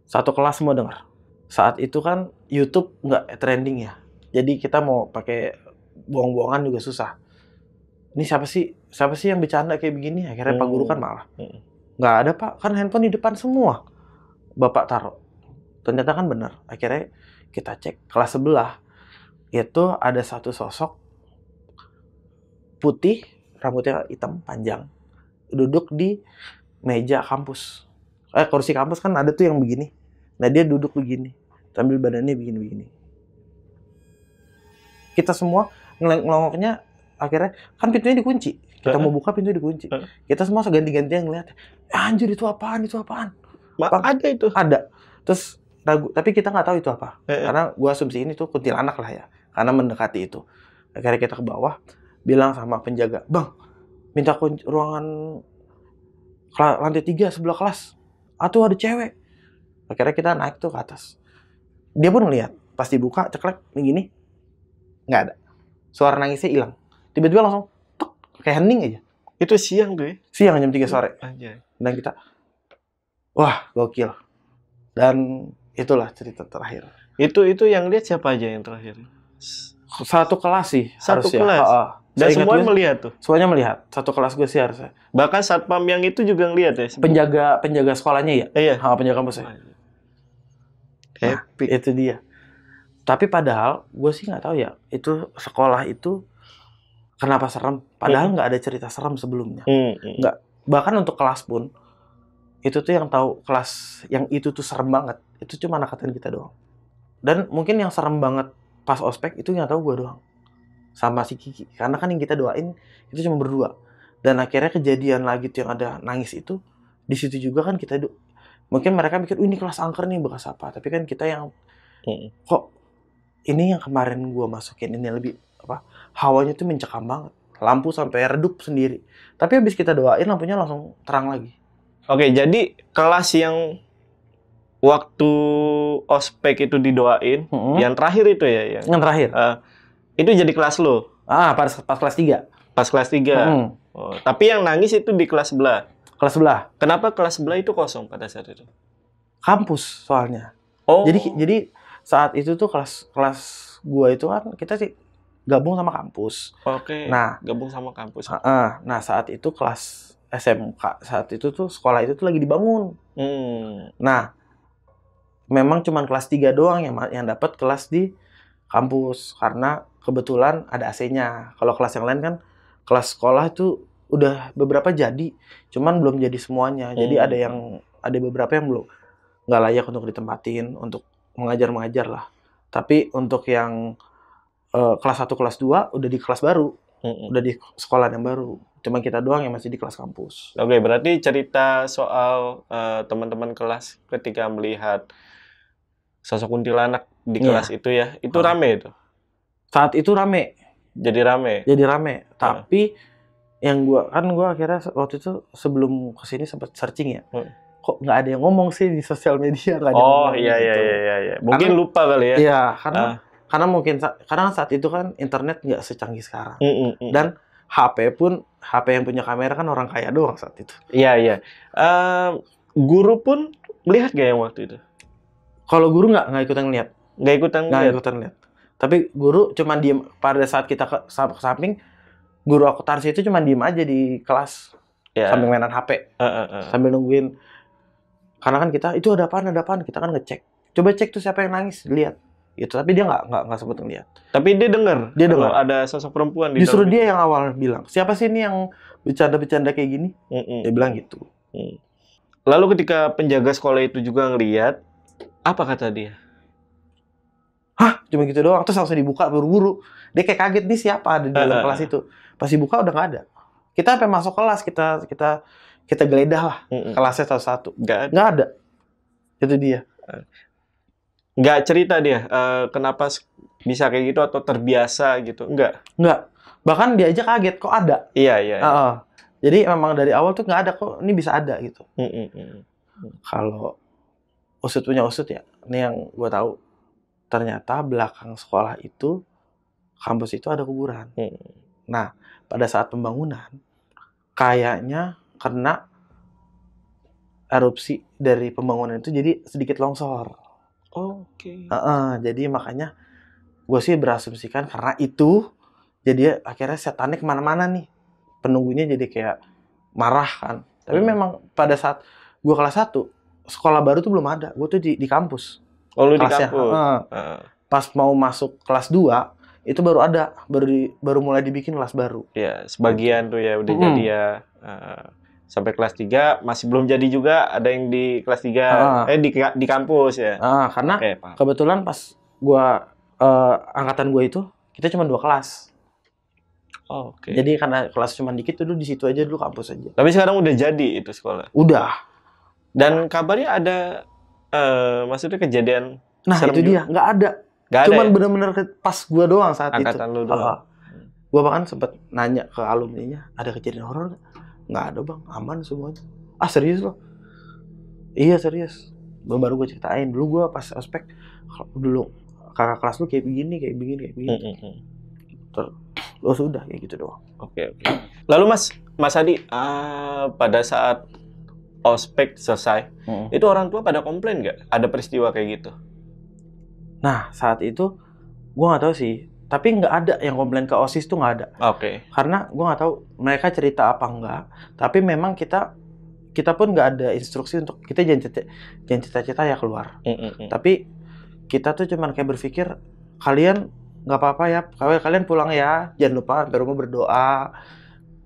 Satu kelas semua dengar. Saat itu kan YouTube nggak trending ya. Jadi kita mau pakai bohong-bohongan juga susah. Ini siapa sih yang bercanda kayak begini? Akhirnya Pak Guru kan malah. Nggak ada Pak, kan handphone di depan semua. Bapak taruh. Ternyata kan benar. Akhirnya kita cek kelas sebelah. Itu ada satu sosok putih, rambutnya hitam panjang, duduk di meja kampus. Kursi kampus kan ada tuh yang begini. Nah dia duduk begini, sambil badannya begini-begini. Kita semua ngelongoknya, akhirnya kan pintunya dikunci. Kita mau buka, pintu dikunci. Kita semua seganti-gantian ngeliat, anjir itu apaan? Bang, ada itu? Ada. Terus ragu, tapi kita nggak tahu itu apa. Karena gue asumsi ini tuh kuntilanak lah ya, karena mendekati itu. Akhirnya kita ke bawah, bilang sama penjaga, bang, minta kunci ruangan lantai 3 sebelah kelas. Atau ada cewek. Akhirnya kita naik tuh ke atas. Dia pun ngeliat, pas dibuka ceklek begini, nggak ada. Suara nangisnya hilang. Tiba-tiba langsung tuk, kayak hening aja. Itu siang tuh ya? Siang jam 3 sore. Anjay. Dan kita, wah gokil. Dan itulah cerita terakhir. Itu yang lihat siapa aja yang terakhir? Satu kelas sih. Satu kelas? Dan semuanya melihat tuh? Semuanya melihat. Satu kelas gue sih harusnya. Bahkan satpam yang itu juga ngelihat ya? Penjaga sekolahnya ya? Iya. Penjaga kampusnya. Happy. Itu dia. Tapi padahal gue sih nggak tahu ya, itu sekolah itu kenapa serem. Padahal nggak ada cerita serem sebelumnya. Nggak. Bahkan untuk kelas pun, itu tuh yang tahu kelas yang itu tuh serem banget. Itu cuma angkatan kita doang. Dan mungkin yang serem banget pas ospek itu yang tahu gue doang. Sama si Kiki. Karena kan yang kita doain itu cuma berdua. Dan akhirnya kejadian lagi tuh yang ada nangis itu, di situ juga kan kita mungkin mereka mikir, ini kelas angker nih bekas apa. Tapi kan kita yang kok ini yang kemarin gue masukin ini lebih hawanya tuh mencekam banget. Lampu sampai redup sendiri. Tapi habis kita doain lampunya langsung terang lagi. Oke, jadi kelas yang waktu ospek itu didoain, yang terakhir itu ya? Yang terakhir. Itu jadi kelas lo? Pas kelas 3. Pas kelas 3. Oh, tapi yang nangis itu di kelas sebelah? Kelas sebelah. Kenapa kelas sebelah itu kosong pada saat itu? Kampus soalnya. Oh. Jadi saat itu tuh kelas gua itu kan kita sih gabung sama kampus. Oke. Nah, gabung sama kampus. Nah, saat itu kelas SMK, saat itu tuh sekolah itu tuh lagi dibangun. Nah, memang cuma kelas 3 doang yang dapat kelas di kampus karena kebetulan ada AC-nya. Kalau kelas yang lain kan kelas sekolah itu udah beberapa jadi, cuman belum jadi semuanya. Jadi ada beberapa yang belum nggak layak untuk ditempatin untuk mengajar lah. Tapi untuk yang kelas 1, kelas 2 udah di kelas baru, udah di sekolah yang baru. Cuma kita doang yang masih di kelas kampus. Oke, berarti cerita soal teman-teman kelas ketika melihat sosok kuntilanak di kelas itu ya, itu rame itu? Saat itu rame. Jadi rame. Tapi yang gua akhirnya waktu itu sebelum kesini sempat searching ya. Kok nggak ada yang ngomong sih di sosial media, nggak ada yang ngomong iya, gitu. Iya. Mungkin karena, lupa kali ya. Iya, karena mungkin karena saat itu kan internet nggak secanggih sekarang. Dan HP yang punya kamera kan orang kaya doang saat itu. Iya. Guru pun melihat gak yang waktu itu? Kalau guru nggak ikutan lihat. Nggak ikutan lihat. Tapi guru cuma diem pada saat kita ke samping, guru akuntansi itu cuma diem aja di kelas sambil mainan HP, sambil nungguin. Karena kan kita itu ada apaan, kita kan ngecek. Coba cek tuh siapa yang nangis, lihat. Gitu. Tapi dia nggak sempet ngeliat. Tapi dia dengar. Ada sosok perempuan di Justru dia yang awal bilang, siapa sih ini yang bercanda kayak gini? Dia bilang gitu. Lalu ketika penjaga sekolah itu juga ngeliat, apa kata dia? Hah, cuma gitu doang. Terus langsung dibuka buru-buru. Dia kayak kaget nih siapa ada di dalam kelas itu. Pas dibuka udah nggak ada. Kita sampai masuk kelas, kita geledah lah kelasnya satu-satu. Nggak ada. Itu dia. Nggak cerita dia kenapa bisa kayak gitu atau terbiasa gitu? Nggak. Bahkan dia aja kaget kok ada. Iya. Jadi memang dari awal tuh nggak ada kok, ini bisa ada gitu. Kalau usut punya usut ya, ini yang gue tahu. Ternyata belakang sekolah itu, kampus itu ada kuburan. Nah, pada saat pembangunan, kayaknya kena erupsi dari pembangunan itu jadi sedikit longsor. Oke. Jadi makanya gue sih berasumsikan karena itu, jadi akhirnya setannya kemana-mana nih. Penunggunya jadi kayak marah kan. Tapi memang pada saat gue kelas 1, sekolah baru tuh belum ada. Gue tuh di kampus. Lu di kampus? Pas mau masuk kelas 2, itu baru ada. Baru mulai dibikin kelas baru. Ya, sebagian tuh ya udah jadi ya. Sampai kelas 3 masih belum jadi juga, ada yang di kelas 3 di kampus ya. Karena kebetulan pas gua angkatan gua itu kita cuma 2 kelas. Oke. Jadi karena kelas cuma dikit dulu di situ aja dulu kampus aja. Tapi sekarang udah jadi itu sekolah. Udah. Dan kabarnya ada maksudnya kejadian. Nah, itu dia, nggak ada. Cuman bener-bener pas gua doang saat angkatan itu. Lu doang. Gua bahkan sempet nanya ke alumninya, ada kejadian horor nggak? Nggak ada bang, aman semuanya. Serius loh? Iya serius. Baru gue ceritain, dulu gue pas ospek, dulu kakak kelas lu kayak begini. Terus sudah kayak gitu doang. Oke. Lalu Mas Adi, pada saat ospek selesai, itu orang tua pada komplain nggak? Ada peristiwa kayak gitu? Nah saat itu gue nggak tahu sih. Tapi nggak ada yang komplain ke OSIS tuh nggak ada. Oke. Karena gue nggak tahu mereka cerita apa enggak. Tapi memang kita pun nggak ada instruksi untuk kita jangan cita-cita ya keluar. Tapi kita tuh cuman kayak berpikir kalian nggak apa-apa ya. Kalian pulang ya. Jangan lupa sampai rumah berdoa.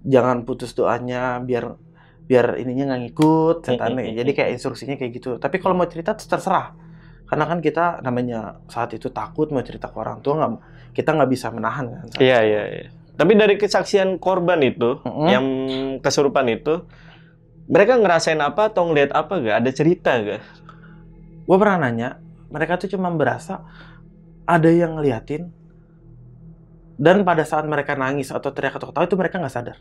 Jangan putus doanya biar ininya nggak ngikut setannya. Jadi kayak instruksinya kayak gitu. Tapi kalau mau cerita terserah. Karena kan kita namanya saat itu takut mau cerita ke orang tua, kita nggak bisa menahan kan. Iya. Tapi dari kesaksian korban itu, yang kesurupan itu, mereka ngerasain apa atau ngeliat apa gak? Ada cerita gak? Gue pernah nanya, mereka tuh cuma berasa ada yang ngeliatin, dan pada saat mereka nangis atau teriak atau ketawa itu mereka nggak sadar.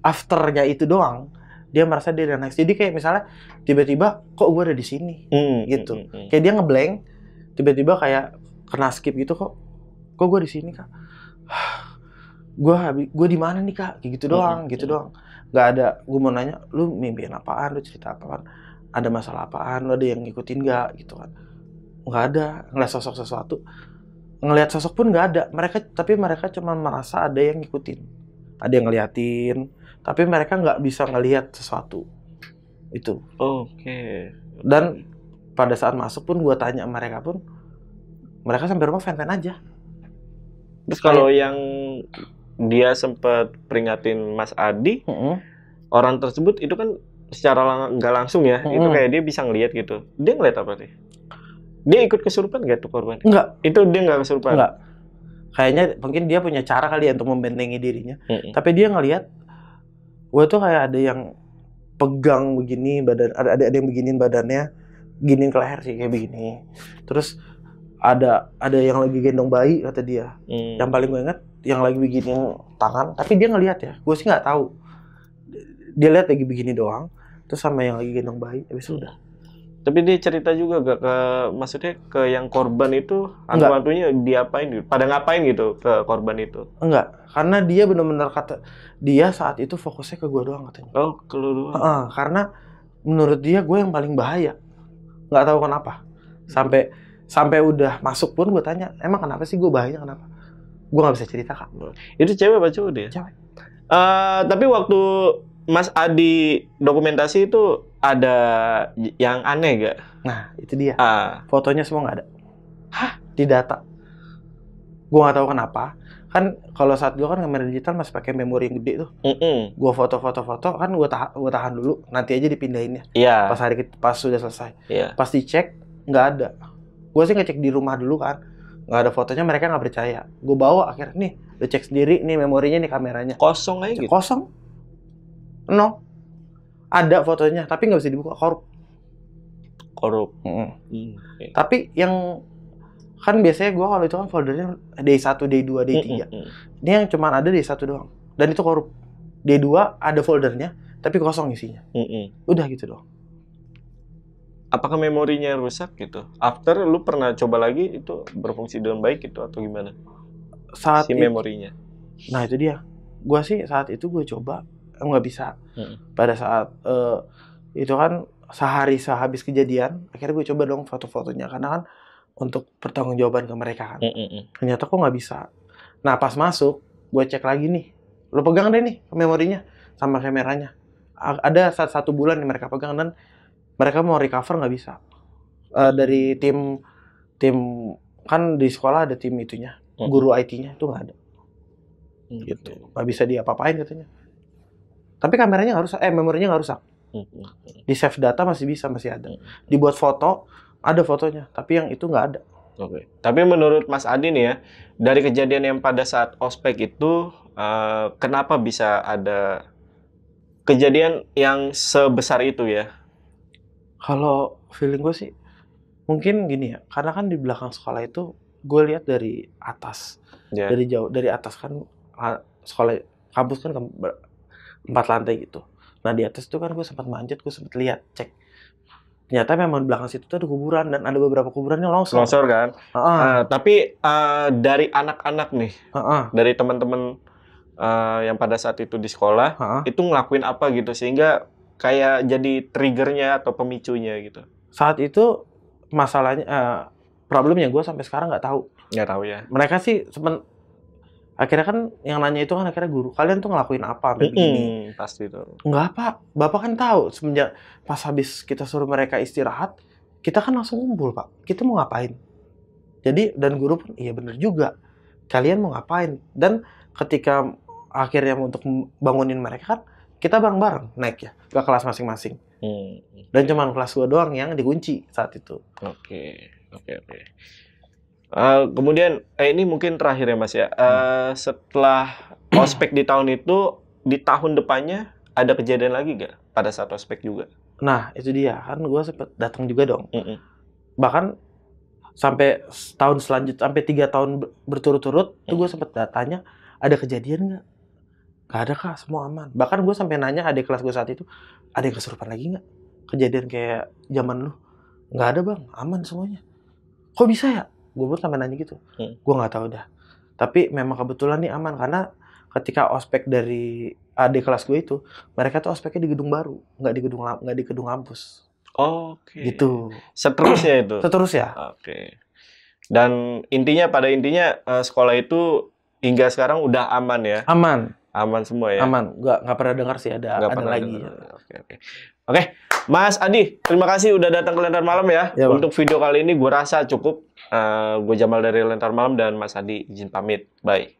Afternya itu doang. Dia merasa dia udah nangis. Jadi kayak misalnya tiba-tiba kok gue ada di sini gitu. Kayak dia ngeblank, tiba-tiba kayak kena skip gitu kok gue di sini kak. Gue di mana nih kak? Kayak gitu doang, Gak ada. Gue mau nanya, lu mimpiin apaan? Lu cerita apaan? Ada masalah apaan? Lu ada yang ngikutin gak? Gitu kan? Nggak ada. Ngeliat sosok sesuatu. Ngeliat sosok pun nggak ada. Tapi mereka cuma merasa ada yang ngikutin. Ada yang ngeliatin. Tapi mereka nggak bisa ngelihat sesuatu itu. Oke. Dan pada saat masuk pun gue tanya mereka pun, mereka sampai rumah fan-fan aja. Terus kalau yang dia sempat peringatin Mas Adi, orang tersebut itu kan secara nggak langsung ya, itu kayak dia bisa ngelihat gitu. Dia ngeliat apa sih? Dia ikut kesurupan nggak tuh korban? Enggak. Itu dia nggak kesurupan? Enggak. Kayaknya mungkin dia punya cara kali ya untuk membentengi dirinya. Tapi dia ngelihat, gue tuh kayak ada yang pegang begini badan, ada yang beginiin badannya, giniin ke leher sih kayak begini. Terus ada yang lagi gendong bayi kata dia. Yang paling gue inget yang lagi begini tangan, tapi dia ngelihat ya. Gue sih nggak tahu. Dia lihat lagi begini doang, terus sama yang lagi gendong bayi, habis udah. Tapi dia cerita juga gak ke, maksudnya ke yang korban itu, hantu-hantunya diapain gitu? Pada ngapain gitu ke korban itu? Enggak, karena dia benar-benar kata, dia saat itu fokusnya ke gue doang katanya. Oh, ke lu doang? Karena menurut dia gue yang paling bahaya. Nggak tahu kenapa. Sampai udah masuk pun gue tanya, emang kenapa sih gue bahaya, kenapa? Gue nggak bisa cerita, Kak. Itu cewek apa cowok dia? Cewek. Tapi waktu Mas Adi dokumentasi itu ada yang aneh gak? Nah, itu dia. Fotonya semua nggak ada. Hah? Di data. Gue nggak tahu kenapa. Kan kalau saat gue kan kamera digital masih pakai memori yang gede tuh. Gue foto-foto kan gue tahan dulu. Nanti aja dipindahinnya. Iya. Pas sudah selesai. Iya. Pas dicek nggak ada. Gue sih ngecek di rumah dulu kan. Nggak ada fotonya, mereka nggak percaya. Gue bawa akhirnya nih, udah cek sendiri nih memorinya nih kameranya. Kosong aja gitu? Kosong. No. Ada fotonya, tapi nggak bisa dibuka, korup. Okay. Tapi yang kan biasanya gue kalau itu kan foldernya D1, D2, D3. Ini yang cuma ada D1 doang. Dan itu korup. D2 ada foldernya, tapi kosong isinya. Udah gitu doang. Apakah memorinya rusak gitu? After lu pernah coba lagi itu berfungsi dengan baik gitu atau gimana? Saat memorinya. Nah itu dia. Gua sih saat itu gue coba nggak bisa. Pada saat itu kan sehari sehabis kejadian, akhirnya gue coba dong foto-fotonya karena kan untuk pertanggungjawaban ke mereka kan. Ternyata kok nggak bisa. Nah pas masuk, gue cek lagi nih. Lo pegang deh nih memorinya sama kameranya. Ada 1 bulan nih mereka pegang dan mereka mau recover nggak bisa. Dari tim kan di sekolah ada tim itunya, guru IT-nya itu nggak ada. Gitu. Nggak bisa diapa-apain katanya. Tapi kameranya nggak rusak, memorinya nggak rusak. Di save data masih ada. Dibuat foto, ada fotonya, tapi yang itu nggak ada. Oke. Tapi menurut Mas Adi nih ya, dari kejadian yang pada saat ospek itu, kenapa bisa ada kejadian yang sebesar itu ya? Kalau feeling gue sih, mungkin gini ya, karena kan di belakang sekolah itu gue lihat dari atas, dari jauh, dari atas kan sekolah kampus kan 4 lantai gitu. Nah di atas itu kan gue sempat manjat, gue sempat lihat, cek. Ternyata memang di belakang situ tuh ada kuburan dan ada beberapa kuburannya longsor. Longsor kan? Tapi dari anak-anak nih, dari teman-teman yang pada saat itu di sekolah, itu ngelakuin apa gitu sehingga kayak jadi triggernya atau pemicunya gitu. Saat itu masalahnya, problemnya gue sampai sekarang nggak tahu. Nggak tahu ya. Mereka sih akhirnya kan yang nanya itu kan akhirnya guru. Kalian tuh ngelakuin apa begini? Pasti itu. Nggak apa. Bapak kan tahu semenjak pas habis kita suruh mereka istirahat, kita kan langsung ngumpul Pak. Kita mau ngapain? Jadi dan guru pun iya bener juga. Kalian mau ngapain? Dan ketika akhirnya untuk bangunin mereka kan kita bareng-bareng naik ya ke kelas masing-masing. Dan cuman kelas 2 doang yang dikunci saat itu. Oke. Kemudian ini mungkin terakhir ya Mas ya. Setelah ospek di tahun itu, di tahun depannya ada kejadian lagi gak pada saat ospek juga? Nah itu dia kan gue sempet datang juga dong. Bahkan sampai tahun selanjutnya, sampai 3 tahun berturut-turut tuh gue sempet tanya ada kejadian nggak? Gak ada Kak, semua aman. Bahkan gue sampai nanya adik kelas gue saat itu, ada yang kesurupan lagi nggak? Kejadian kayak zaman lu? Nggak ada Bang, aman semuanya. Kok bisa ya? Gue pun sampai nanya gitu. Gue nggak tahu dah. Tapi memang kebetulan nih aman karena ketika ospek dari adik kelas gue itu, mereka tuh ospeknya di gedung baru, nggak di gedung kampus. Oke. Gitu. Seterusnya itu. Seterusnya. Oke. Dan pada intinya sekolah itu hingga sekarang udah aman ya? Aman semua ya? Aman. Nggak pernah dengar sih ada lagi. Oke. Mas Adi, terima kasih udah datang ke Lentera Malam ya. Untuk video kali ini gue rasa cukup. Gue Jamal dari Lentera Malam dan Mas Adi izin pamit. Bye.